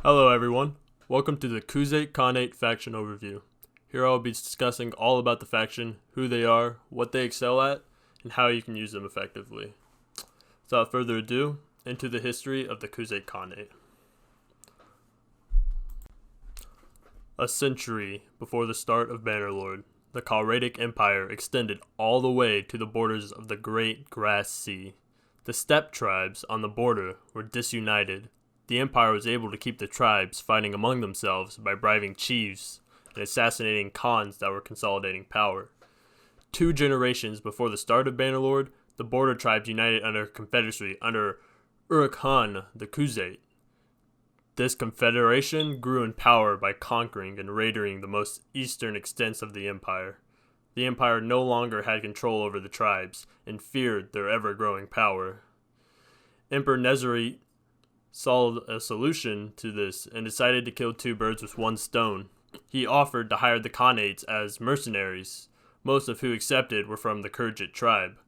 Hello everyone, welcome to the Khuzait Khanate faction overview. Here I will be discussing all about the faction, who they are, what they excel at, and how you can use them effectively. Without further ado, into the history of the Khuzait Khanate. A century before the start of Bannerlord, the Khalratic Empire extended all the way to the borders of the Great Grass Sea. The steppe tribes on the border were disunited. The empire was able to keep the tribes fighting among themselves by bribing chiefs and assassinating khans that were consolidating power. 2 generations before the start of Bannerlord, the border tribes united under a confederacy under Uruk Khan the Khuzait. This confederation grew in power by conquering and raiding the most eastern extents of the empire. The empire no longer had control over the tribes and feared their ever-growing power. Emperor Nezerit saw a solution to this and decided to kill 2 birds with 1 stone. He offered to hire the Khanates as mercenaries, most of who accepted were from the Khuzait tribe,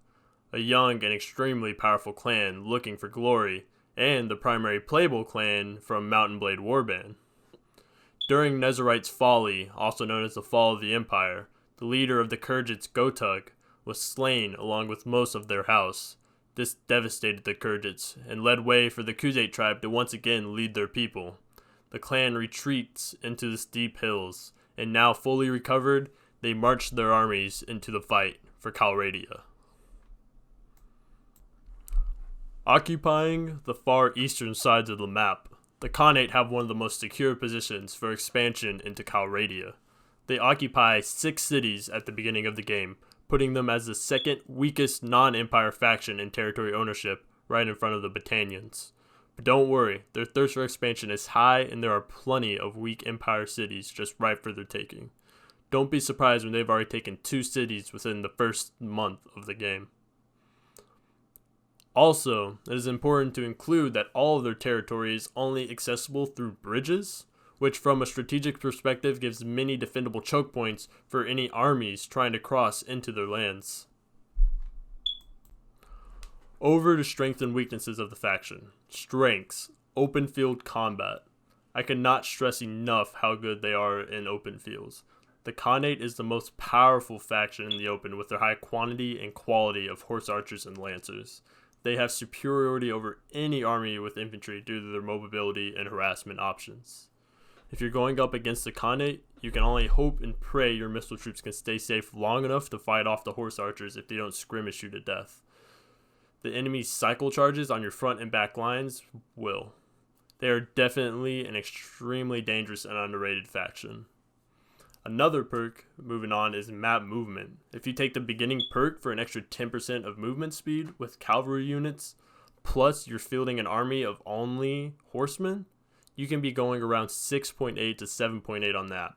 a young and extremely powerful clan looking for glory, and the primary playable clan from Mountain Blade Warband. During Nezerit's folly, also known as the Fall of the Empire, the leader of the Khuzaits, Gotug, was slain along with most of their house. This devastated the Khuzaits and led way for the Khuzait tribe to once again lead their people. The clan retreats into the steep hills, and now fully recovered, they marched their armies into the fight for Khalradia. Occupying the far eastern sides of the map, the Khanate have one of the most secure positions for expansion into Khalradia. They occupy 6 cities at the beginning of the game, putting them as the second weakest non-empire faction in territory ownership, right in front of the Battanians. But don't worry, their thirst for expansion is high and there are plenty of weak empire cities just ripe for their taking. Don't be surprised when they've already taken 2 cities within the first month of the game. Also, it is important to include that all of their territory is only accessible through bridges, which from a strategic perspective gives many defendable choke points for any armies trying to cross into their lands. Over to strengths and weaknesses of the faction. Strengths: open field combat. I cannot stress enough how good they are in open fields. The Khanate is the most powerful faction in the open with their high quantity and quality of horse archers and lancers. They have superiority over any army with infantry due to their mobility and harassment options. If you're going up against the Khanate, you can only hope and pray your missile troops can stay safe long enough to fight off the horse archers if they don't skirmish you to death. The enemy's cycle charges on your front and back lines will. They are definitely an extremely dangerous and underrated faction. Another perk, moving on, is map movement. If you take the beginning perk for an extra 10% of movement speed with cavalry units, plus you're fielding an army of only horsemen, you can be going around 6.8 to 7.8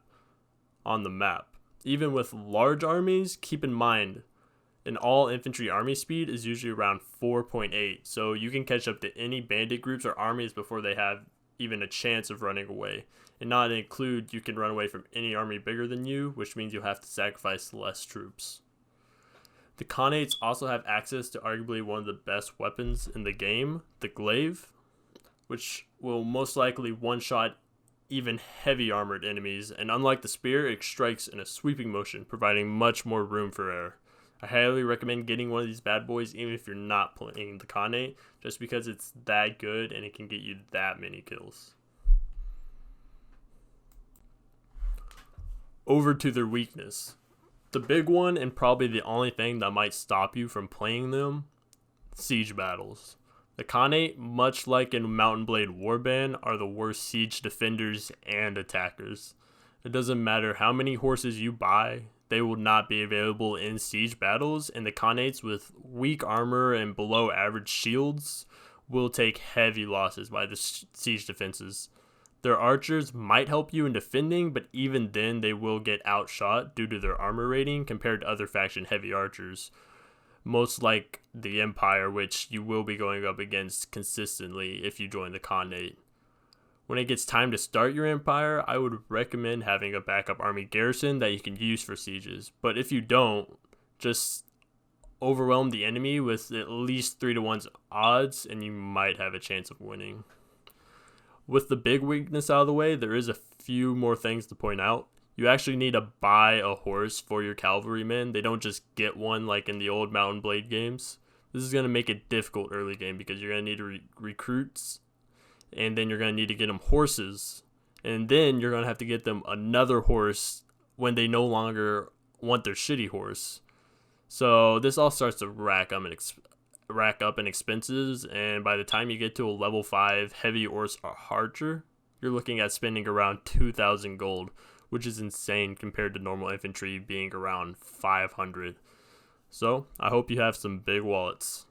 on the map. Even with large armies, keep in mind, an all infantry army speed is usually around 4.8, so you can catch up to any bandit groups or armies before they have even a chance of running away. And not include, you can run away from any army bigger than you, which means you'll have to sacrifice less troops. The Khanates also have access to arguably one of the best weapons in the game, the glaive, which will most likely one-shot even heavy armored enemies, and unlike the spear, it strikes in a sweeping motion, providing much more room for error. I highly recommend getting one of these bad boys even if you're not playing the Khanate, just because it's that good and it can get you that many kills. Over to their weakness. The big one, and probably the only thing that might stop you from playing them, siege battles. The Khanate, much like in Mountain Blade Warband, are the worst siege defenders and attackers. It doesn't matter how many horses you buy, they will not be available in siege battles, and the Khanates with weak armor and below average shields will take heavy losses by the siege defenses. Their archers might help you in defending, but even then they will get outshot due to their armor rating compared to other faction heavy archers. Most like the Empire, which you will be going up against consistently if you join the Khanate. When it gets time to start your empire, I would recommend having a backup army garrison that you can use for sieges. But if you don't, just overwhelm the enemy with at least 3-to-1 odds and you might have a chance of winning. With the big weakness out of the way, there is a few more things to point out. You actually need to buy a horse for your cavalrymen. They don't just get one like in the old Mountain Blade games. This is going to make it difficult early game because you're going to need to recruits, and then you're going to need to get them horses, and then you're going to have to get them another horse when they no longer want their shitty horse. So this all starts to rack up in expenses, and by the time you get to a level 5 heavy horse archer, you're looking at spending around 2,000 gold, which is insane compared to normal infantry being around 500. So I hope you have some big wallets.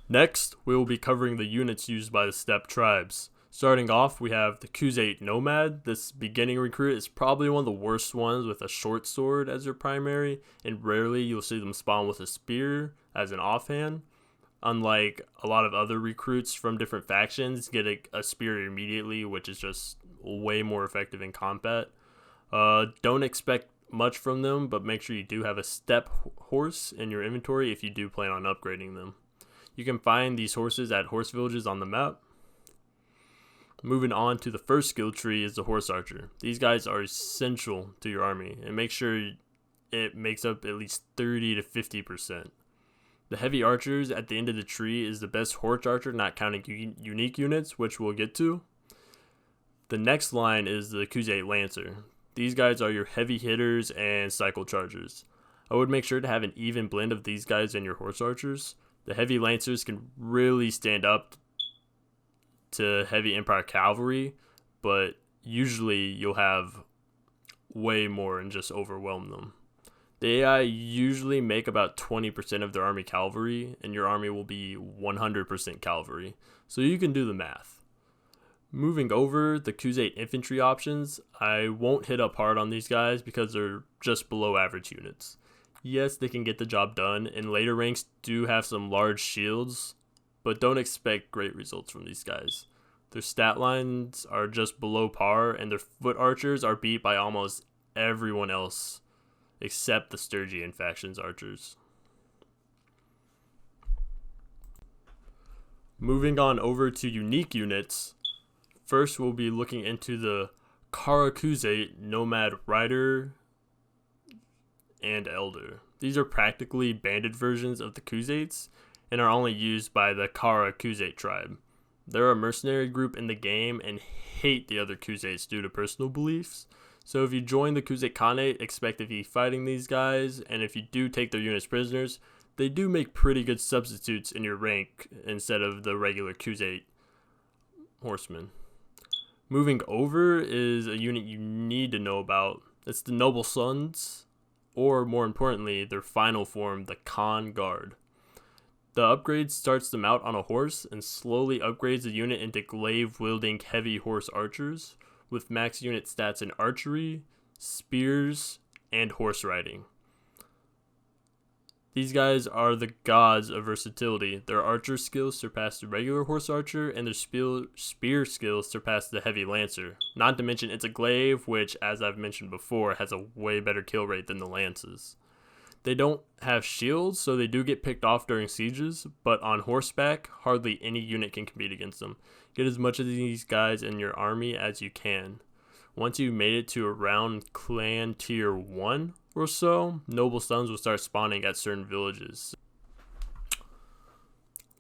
Next, we will be covering the units used by the steppe tribes. Starting off, we have the Khuzait Nomad. This beginning recruit is probably one of the worst ones with a short sword as their primary, and rarely you'll see them spawn with a spear as an offhand. Unlike a lot of other recruits from different factions, get a spear immediately, which is just way more effective in combat. Don't expect much from them, but make sure you do have a steppe horse in your inventory if you do plan on upgrading them. You can find these horses at horse villages on the map. Moving on to the first skill tree is the horse archer. These guys are essential to your army, and make sure it makes up at least 30 to 50%. The heavy archers at the end of the tree is the best horse archer, not counting unique units, which we'll get to. The next line is the Khuzait Lancer. These guys are your heavy hitters and cycle chargers. I would make sure to have an even blend of these guys and your horse archers. The heavy lancers can really stand up to heavy Empire cavalry, but usually you'll have way more and just overwhelm them. The AI usually make about 20% of their army cavalry, and your army will be 100% cavalry, so you can do the math. Moving over the Khuzait infantry options, I won't hit up hard on these guys because they're just below average units. Yes, they can get the job done, and later ranks do have some large shields, but don't expect great results from these guys. Their stat lines are just below par, and their foot archers are beat by almost everyone else except the Stygian faction's archers. Moving on over to unique units, first we'll be looking into the Khuzait Nomad Rider and Elder. These are practically banded versions of the Khuzaits and are only used by the Khuzait tribe. They're a mercenary group in the game and hate the other Khuzaits due to personal beliefs. So if you join the Khuzait Khanate, expect to be fighting these guys, and if you do take their units prisoners, they do make pretty good substitutes in your rank instead of the regular Khuzait horsemen. Moving over is a unit you need to know about. It's the Noble Sons, or more importantly, their final form, the Khan Guard. The upgrade starts them out on a horse and slowly upgrades the unit into glaive-wielding heavy horse archers with max unit stats in archery, spears, and horse riding. These guys are the gods of versatility. Their archer skills surpass the regular horse archer, and their spear skills surpass the heavy lancer. Not to mention it's a glaive, which, as I've mentioned before, has a way better kill rate than the lances. They don't have shields, so they do get picked off during sieges, but on horseback, hardly any unit can compete against them. Get as much of these guys in your army as you can. Once you've made it to around clan tier 1 or so, noble sons will start spawning at certain villages.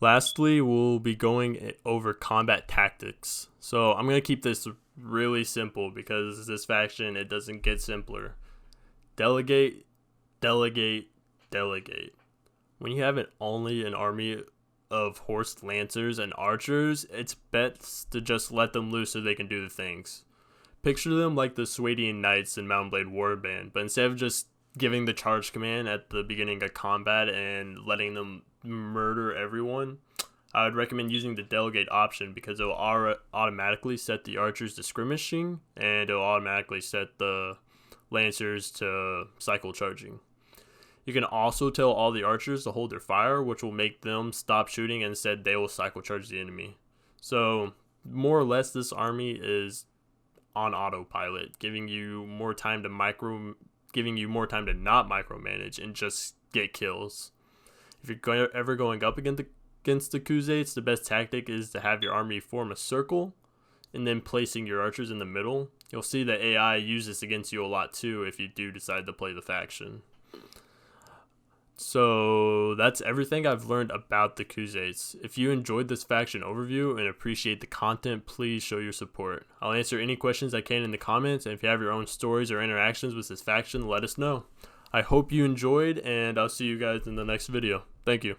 Lastly, we'll be going over combat tactics. So I'm going to keep this really simple because this faction, it doesn't get simpler. Delegate, delegate, delegate. When you have only an army of horse lancers and archers, it's best to just let them loose so they can do the things. Picture them like the Swadian Knights in Mountain Blade Warband, but instead of just giving the charge command at the beginning of combat and letting them murder everyone, I would recommend using the delegate option because it will automatically set the archers to skirmishing, and it will automatically set the lancers to cycle charging. You can also tell all the archers to hold their fire, which will make them stop shooting, and instead they will cycle charge the enemy. So more or less this army is on autopilot, giving you more time to not micromanage and just get kills. If you're ever going up against against the Khuzaits, the best tactic is to have your army form a circle and then placing your archers in the middle. You'll see that AI uses this against you a lot too if you do decide to play the faction. So that's everything I've learned about the Khuzaits. If you enjoyed this faction overview and appreciate the content, please show your support. I'll answer any questions I can in the comments, and if you have your own stories or interactions with this faction, let us know. I hope you enjoyed, and I'll see you guys in the next video. Thank you.